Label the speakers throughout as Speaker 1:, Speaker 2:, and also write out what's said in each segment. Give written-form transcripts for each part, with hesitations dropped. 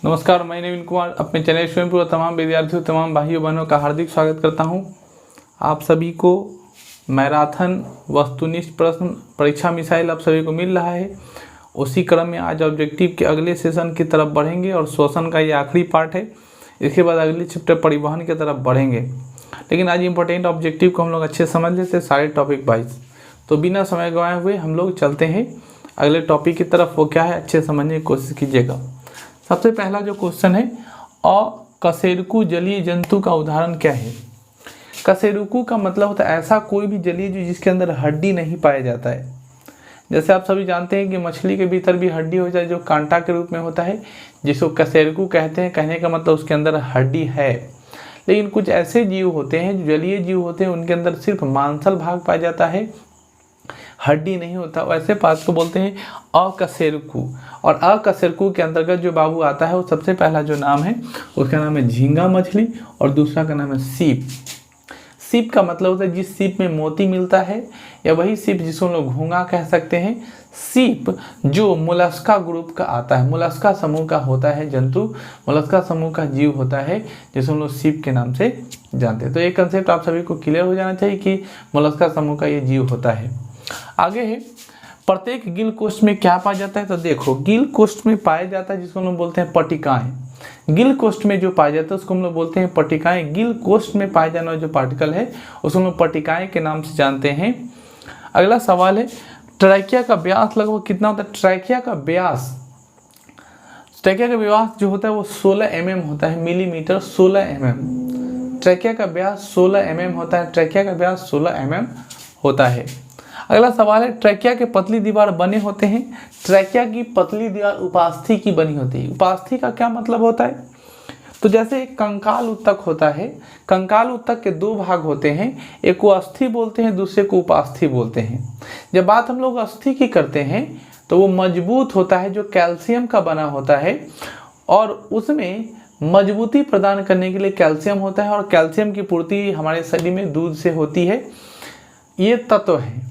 Speaker 1: नमस्कार, मैं नवीन कुमार अपने चैनल स्वयंपुर तमाम विद्यार्थियों तमाम भाइयों बहनों का हार्दिक स्वागत करता हूं। आप सभी को मैराथन वस्तुनिष्ठ प्रश्न परीक्षा मिसाइल आप सभी को मिल रहा है। उसी क्रम में आज ऑब्जेक्टिव के अगले सेशन की तरफ बढ़ेंगे और श्वसन का ये आखिरी पार्ट है। इसके बाद अगले चैप्टर परिवहन की तरफ बढ़ेंगे, लेकिन आज इंपॉर्टेंट ऑब्जेक्टिव को हम लोग अच्छे समझ लेते हैं सारे टॉपिक वाइज। तो बिना समय गंवाए हुए हम लोग चलते हैं अगले टॉपिक की तरफ। वो क्या है, अच्छे समझने की कोशिश कीजिएगा। सबसे पहला जो क्वेश्चन है, अकशेरुकी जलीय जंतु का उदाहरण क्या है। कशेरुकी का मतलब होता है ऐसा कोई भी जलीय जीव जिसके अंदर हड्डी नहीं पाया जाता है। जैसे आप सभी जानते हैं कि मछली के भीतर भी हड्डी हो जाए जो कांटा के रूप में होता है, जिसको कशेरुकी कहते हैं। कहने का मतलब उसके अंदर हड्डी है। लेकिन कुछ ऐसे जीव होते हैं जो जलीय जीव होते हैं, उनके अंदर सिर्फ मांसल भाग पाया जाता है, हड्डी नहीं होता। वैसे पास को बोलते हैं अकशेरुकी। और अकशेरुकी के अंतर्गत जो बाबू आता है वो सबसे पहला जो नाम है उसका नाम है झींगा मछली और दूसरा का नाम है सीप। सीप का मतलब होता है जिस सीप में मोती मिलता है, या वही सीप जिसको हम लोग घोंगा कह सकते हैं। सीप जो मोलस्का ग्रुप का आता है, मोलस्का समूह का होता है जंतु, मोलस्का समूह का जीव होता है, जिसको हम लोग सीप के नाम से जानते हैं। तो ये कंसेप्ट आप सभी को क्लियर हो जाना चाहिए कि मोलस्का समूह का ये जीव होता है। आगे है, प्रत्येक गिल कोष्ठ में क्या पाया जाता है। तो देखो, गिल कोष्ठ में पाया जाता है जिसको हम लोग बोलते हैं पट्टिकाएं। गिल कोष्ठ में जो पाया जाता है उसको हम लोग बोलते हैं पट्टिकाएं। गिल कोष्ठ में पाया जाने वाला जो पार्टिकल है उसको हम लोग पट्टिकाएं के नाम से जानते हैं। अगला सवाल है, ट्रैकिया का व्यास लगभग कितना होता है। ट्रैकिया का व्यास जो होता है वो 16 mm होता है, मिलीमीटर 16 mm। ट्रैकिया का व्यास 16 mm होता है। ट्रैकिया का व्यास 16 mm होता है। अगला सवाल है, ट्रैकिया के पतली दीवार बने होते हैं। ट्रैकिया की पतली दीवार उपास्थि की बनी होती है। उपास्थि का क्या मतलब होता है, तो जैसे एक कंकाल उत्तक होता है, कंकाल उत्तक के दो भाग होते हैं, एक को अस्थि बोलते हैं, दूसरे को उपास्थि बोलते हैं। जब बात हम लोग अस्थि की करते हैं तो वो मजबूत होता है, जो कैल्शियम का बना होता है, और उसमें मजबूती प्रदान करने के लिए कैल्शियम होता है, और कैल्शियम की पूर्ति हमारे शरीर में दूध से होती है। ये तत्व है।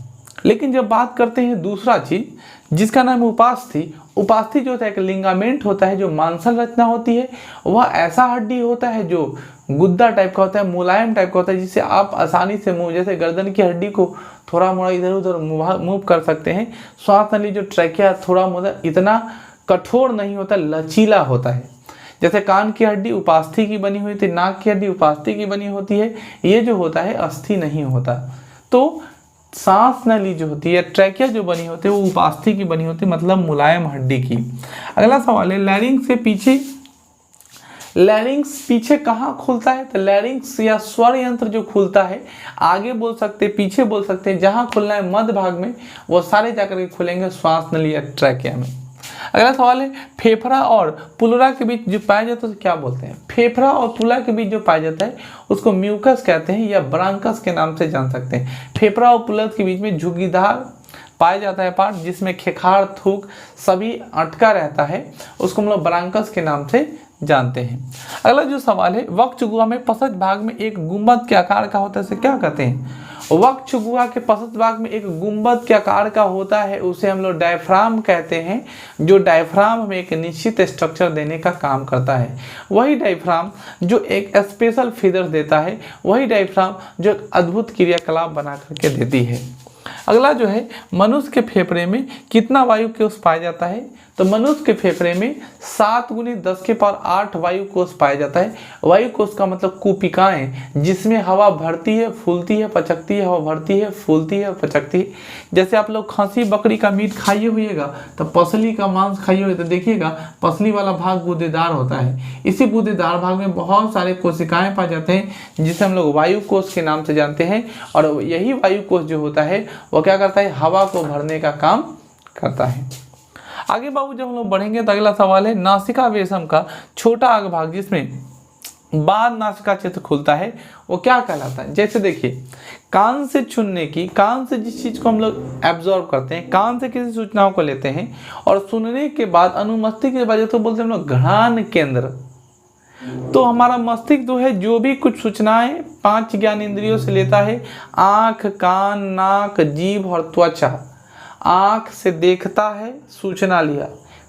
Speaker 1: लेकिन जब बात करते हैं दूसरा चीज जिसका नाम उपास्थि, उपास्थि जो होता है एक लिंगामेंट होता है, जो मांसल रचना होती है। वह ऐसा हड्डी होता है जो गुद्दा टाइप का होता है, मुलायम टाइप का होता है, जिससे आप आसानी से मूव, जैसे गर्दन की हड्डी को थोड़ा मोड़ा इधर उधर मूव कर सकते हैं। श्वास नली जो ट्रैकिया थोड़ा मोड़ा इतना कठोर नहीं होता, लचीला होता है। जैसे कान की हड्डी उपास्थि की बनी हुई थी, नाक की हड्डी उपास्थि की बनी होती है, ये जो होता है अस्थि नहीं होता। तो सांस नली जो होती है, ट्रैकिया जो बनी होती है, वो उपास्थि की बनी होती है, मतलब मुलायम हड्डी की। अगला सवाल है, लैरिंक्स के पीछे, लैरिंक्स पीछे कहाँ खुलता है। तो लैरिंक्स या स्वर यंत्र जो खुलता है, आगे बोल सकते हैं, पीछे बोल सकते हैं, जहाँ खुलना है मध्य भाग में, वो सारे जाकर के खुलेंगे श्वास नली या ट्रैकिया में। अगला सवाल है, फेफड़ा और पुलरा के बीच जो पाया जाता है तो क्या बोलते हैं। फेफड़ा और पुलरा के बीच जो पाया जाता है उसको म्यूकस कहते हैं, या ब्रांकस के नाम से जान सकते हैं। फेफड़ा और पुलर के बीच में झुग्गीदार पाया जाता है पार्ट, जिसमें खेखार थूक सभी अटका रहता है, उसको हम लोग ब्रांकस के नाम से जानते हैं। अगला जो सवाल है, वक्ष गुहा में पसच भाग में एक गुंबद के आकार का होता है, इसे क्या कहते हैं। वक्ष गुहा के पसच भाग में एक गुंबद के आकार का होता है, उसे हम लोग डायफ्राम कहते हैं, जो डायफ्राम हमें एक निश्चित स्ट्रक्चर देने का काम करता है। वही डायफ्राम जो एक स्पेशल फीदर देता है, वही डायफ्राम जो एक अद्भुत क्रियाकलाप बना करके देती है। अगला जो है, मनुष्य के फेफड़े में कितना वायु कोष पाया जाता है। तो मनुष्य के फेफड़े में 7 × 10⁸ वायु कोष पाया जाता है। वायु कोष का मतलब कूपिकाएं, जिसमें हवा भरती है, फूलती है, पचकती है, हवा भरती है, फूलती है, पचकती है। जैसे आप लोग खसी बकरी का मीट खाइए हुईगा तो पसली का मांस खाइए हुए तो देखिएगा पसली वाला भाग गूदेदार होता है। इसी गूदेदार भाग में बहुत सारे कोशिकाएं पाए जाते हैं, जिसे हम लोग वायु कोष के नाम से जानते हैं। और यही वायु कोष जो होता है वो क्या करता है, हवा को भरने का काम करता है। आगे बाबू जब हम लोग बढ़ेंगे तो अगला सवाल है, नासिका वेशम का छोटा आग भाग जिसमें बाद नासिका क्षेत्र खुलता है वो क्या कहलाता है। जैसे देखिए, कान से सुनने की, कान से जिस चीज को हम लोग एब्जॉर्ब करते हैं, कान से किसी सूचनाओं को लेते हैं और सुनने के बाद अनुमस्तिष्क के बाद तो बोलते हैं हम लोग घ्राण केंद्र। तो हमारा मस्तिष्क जो है जो भी कुछ सूचनाएं 5 ज्ञान इंद्रियों से लेता है, आँख, कान, नाक, जीभ और त्वचा। आँख से देखता है, सूचना लिया,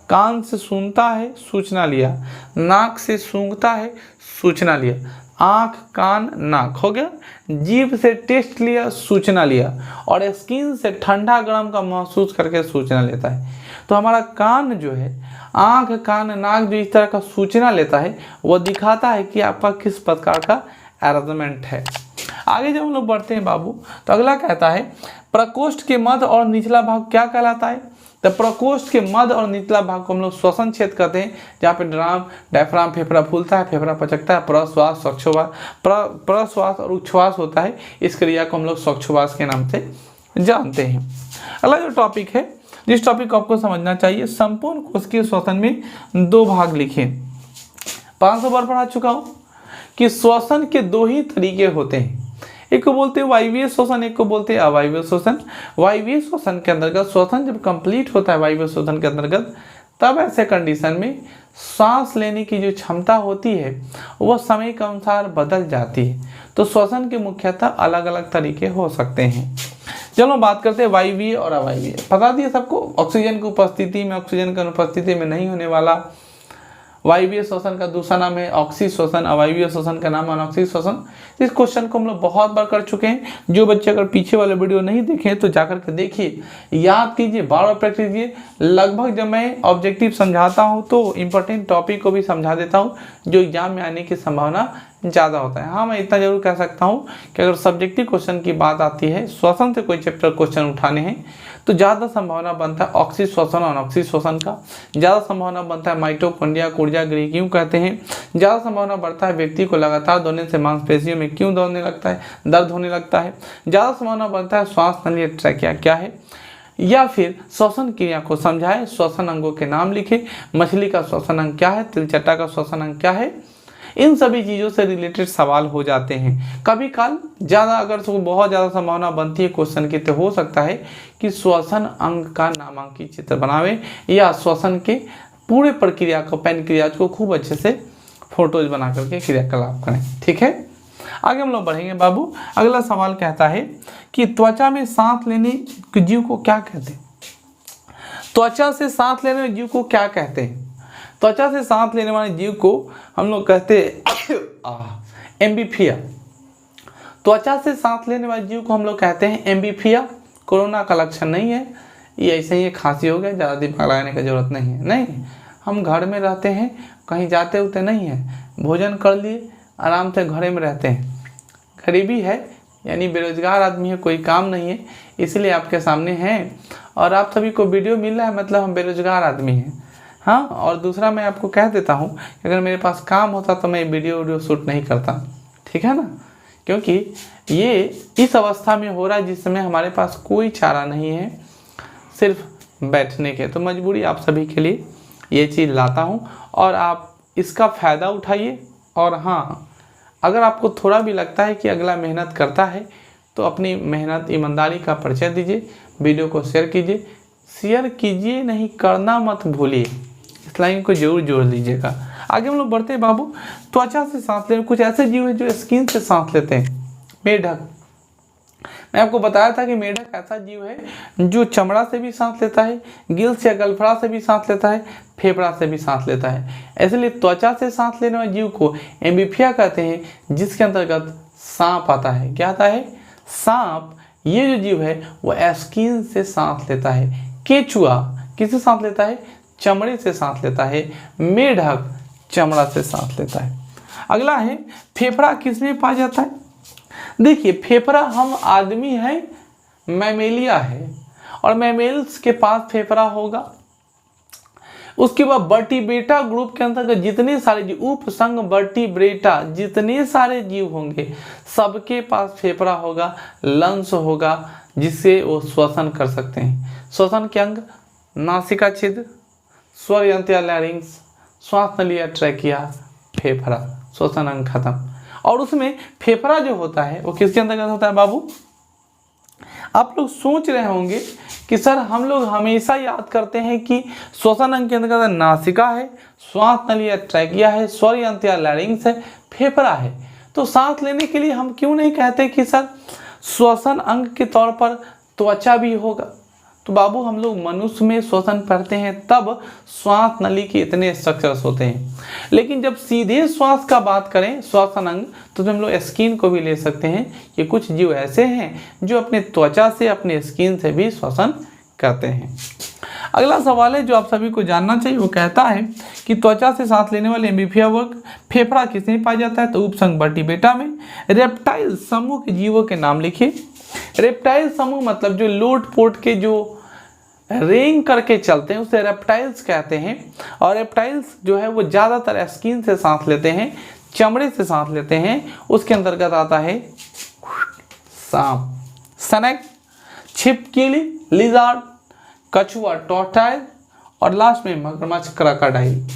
Speaker 1: कान से सुनता है सूचना लिया, नाक से सूंघता है सूचना लिया, आँख कान नाक हो गया, जीभ से टेस्ट लिया सूचना लिया, और स्किन से ठंडा गर्म का महसूस करके सूचना लेता है। तो हमारा कान जो है, आँख कान नाक जो इस तरह का सूचना लेता है वो दिखाता है कि आपका किस प्रकार का अरेंजमेंट है। आगे जब हम लोग बढ़ते हैं बाबू, तो अगला कहता है प्रकोष्ठ के मध्य और निचला भाग क्या कहलाता है। तो प्रकोष्ठ के मध्य और निचला भाग को हम लोग श्वसन क्षेत्र कहते हैं, जहाँ पे डायफ्राम फेफड़ा फूलता है, फेफड़ा पचकता है, प्रश्वास श्वासोच्छ्वास प्रश्वास और उच्छ्वास होता है। इस क्रिया को हम लोग श्वासोच्छ्वास के नाम से जानते हैं। अगला जो टॉपिक है, जिस टॉपिक को आपको समझना चाहिए, संपूर्ण कोशिकीय श्वसन में 2 भाग लिखे। 500 बार पढ़ा चुका हूँ कि श्वसन के 2 ही तरीके होते हैं, एक को बोलते हैं वायवीय श्वसन, एक को बोलते हैं अवायवीय श्वसन। वायवीय श्वसन के अंतर्गत श्वसन जब कंप्लीट होता है वायवीय श्वसन के अंतर्गत, तब ऐसे कंडीशन में सांस लेने की जो क्षमता होती है वह समय के अनुसार बदल जाती है। तो श्वसन के मुख्यतः अलग अलग तरीके हो सकते हैं। चलो बात करते हैं वायवीय और अवायवीय। बता दिए सबको, ऑक्सीजन की उपस्थिति में, ऑक्सीजन की अनुपस्थिति में नहीं होने वाला वायवीय श्वसन का दूसरा नाम है ऑक्सी श्वसन, अवायवीय श्वसन का नाम अनॉक्सी श्वसन। इस क्वेश्चन को हम लोग बहुत बार कर चुके हैं। जो बच्चे अगर पीछे वाले वीडियो नहीं देखे तो जाकर के देखिए, याद कीजिए, बार बार प्रैक्टिस कीजिए। लगभग जब मैं ऑब्जेक्टिव समझाता हूँ तो इंपॉर्टेंट टॉपिक को भी समझा देता हूँ जो एग्जाम में आने की संभावना ज़्यादा होता है। हाँ, मैं इतना जरूर कह सकता हूँ कि अगर सब्जेक्टिव क्वेश्चन की बात आती है, श्वसन से कोई चैप्टर क्वेश्चन उठाने हैं, तो ज़्यादा संभावना बनता है ऑक्सी श्वसन और अनॉक्सी श्वसन का। ज़्यादा संभावना बनता है माइटोकॉन्ड्रिया को ऊर्जा गृह क्यों कहते हैं। ज़्यादा संभावना बढ़ता है व्यक्ति को लगातार दौड़ने से मांसपेशियों में क्यों दौड़ने लगता है, दर्द होने लगता है। ज़्यादा संभावना बनता है श्वास नली ट्रैकिया क्या है, या फिर श्वसन क्रिया को समझाए, श्वसन अंगों के नाम लिखे, मछली का श्वसन अंग क्या है, तिलचट्टा का श्वसन अंग क्या है। इन सभी चीज़ों से रिलेटेड सवाल हो जाते हैं। कभी काल ज़्यादा अगर बहुत ज़्यादा संभावना बनती है क्वेश्चन की, तो हो सकता है कि श्वसन अंग का नामांकित चित्र बनावे या श्वसन के पूरे प्रक्रिया को, पैनक्रियाज को खूब अच्छे से फोटोज बना करके क्रियाकलाप करें। ठीक है, आगे हम लोग बढ़ेंगे बाबू। अगला सवाल कहता है कि त्वचा में सांस लेने के जीव को क्या कहते हैं। त्वचा से सांस लेने वाले जीव को क्या कहते हैं। त्वचा से सांस लेने वाले जीव को हम लोग कहते हैं एम्बिफिया। त्वचा से सांस लेने वाले जीव को हम लोग कहते हैं एम्बिफिया। कोरोना का लक्षण नहीं है, ये ऐसे ही खांसी हो गया, ज़्यादा दिमाग लगाने की जरूरत नहीं है। नहीं, हम घर में रहते हैं, कहीं जाते होते नहीं हैं, भोजन कर लिए, आराम से घरे में रहते हैं। गरीबी है, यानी बेरोजगार आदमी है, कोई काम नहीं है, इसलिए आपके सामने हैं और आप सभी को वीडियो मिल रहा है, मतलब हम बेरोजगार आदमी हैं। हाँ, और दूसरा मैं आपको कह देता हूँ कि अगर मेरे पास काम होता तो मैं वीडियो शूट नहीं करता। ठीक है ना, क्योंकि ये इस अवस्था में हो रहा है जिस समय हमारे पास कोई चारा नहीं है सिर्फ बैठने के। तो मजबूरी आप सभी के लिए ये चीज़ लाता हूँ और आप इसका फ़ायदा उठाइए। और हाँ, अगर आपको थोड़ा भी लगता है कि अगला मेहनत करता है तो अपनी मेहनत ईमानदारी का परिचय दीजिए, वीडियो को शेयर कीजिए। शेयर कीजिए नहीं, करना मत भूलिए। इस लाइन को जरूर जोड़ लीजिएगा। आगे हम लोग बढ़ते हैं बाबू। त्वचा से सांस लेने, कुछ ऐसे जीव हैं जो स्किन से सांस लेते हैं। मेढक, मैं आपको बताया था कि मेढक ऐसा जीव है जो चमड़ा से भी सांस लेता है, गिल्स या गलफड़ा से भी सांस लेता है, फेफड़ा से भी सांस लेता है। इसलिए त्वचा से सांस लेने वाले जीव को एम्बिफिया कहते हैं, जिसके अंतर्गत सांप आता है। क्या आता है? सांप। ये जो जीव है वो स्किन से सांस लेता है। केचुआ किससे सांस लेता है? चमड़े से सांस लेता है। मेढक चमड़ा से सांस लेता है। अगला है फेफड़ा, किसमें पाया जाता है? देखिए, फेफड़ा हम आदमी हैं, मैमेलिया है, और मैमेल्स के पास फेफड़ा होगा। उसके बाद वर्टिब्रेटा ग्रुप के अंतर्गत जितने सारे जीव, उपसंग वर्टिब्रेटा, जितने सारे जीव होंगे सबके पास फेफड़ा होगा, लंग्स होगा, जिससे वो श्वसन कर सकते हैं। श्वसन के अंग नासिका छिद्र, स्वर यंत्र या लैरिंग्स, श्वास नली या ट्रैकिया, फेफड़ा। श्वसन अंग खत्म। और उसमें फेफड़ा जो होता है वो किसके अंतर्गत होता है बाबू? आप लोग सोच रहे होंगे कि सर हम लोग हमेशा याद करते हैं कि श्वसन अंग के अंतर्गत नासिका है, श्वास नली या ट्रैकिया है, स्वर यंत्र या लैरिंग्स है, फेफड़ा है। तो सांस लेने के लिए हम क्यों नहीं कहते कि सर श्वसन अंग के तौर पर त्वचा भी होगा? तो बाबू हम लोग मनुष्य में श्वसन पढ़ते हैं तब श्वास नली के इतने स्ट्रक्चर्स होते हैं, लेकिन जब सीधे श्वास का बात करें श्वसन अंग तो हम लोग स्किन को भी ले सकते हैं। ये कुछ जीव ऐसे हैं जो अपने त्वचा से अपने स्किन से भी श्वसन करते हैं। अगला सवाल है जो आप सभी को जानना चाहिए, वो कहता है कि त्वचा से सांस लेने वाले एम्फीबिया वर्ग फेफड़ा किसमें पाया जाता है, तो उपसंग वर्टिब्रेटा में। रेप्टाइल समूह के जीवों के नाम लिखिए। रेप्टाइल समूह मतलब जो लोट पोट के जो रेंग करके चलते हैं उसे रेप्टाइल्स कहते हैं। और रेप्टाइल्स जो है वो ज़्यादातर स्किन से सांस लेते हैं, चमड़े से सांस लेते हैं। उसके अंतर्गत आता है सांप, स्नेक, छिपकली, लिजार्ड, कछुआ, टॉर्टाइल और लास्ट में मगरमच्छ, क्रोकोडाइल।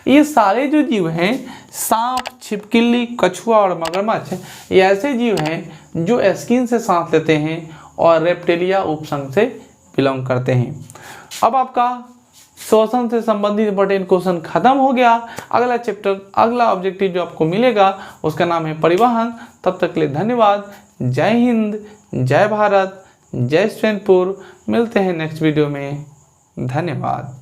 Speaker 1: ये सारे जो जीव हैं सांप, छिपकली, कछुआ और मगरमच्छ, ये ऐसे जीव हैं जो स्किन से सांस लेते हैं और रेप्टिलिया उपसंग से बिलोंग करते हैं। अब आपका श्वसन से संबंधित इंपॉर्टेंट क्वेश्चन खत्म हो गया। अगला चैप्टर, अगला ऑब्जेक्टिव जो आपको मिलेगा उसका नाम है परिवहन। तब तक के लिए धन्यवाद। जय हिंद, जय भारत, जय स्वयंपुर। मिलते हैं नेक्स्ट वीडियो में। धन्यवाद।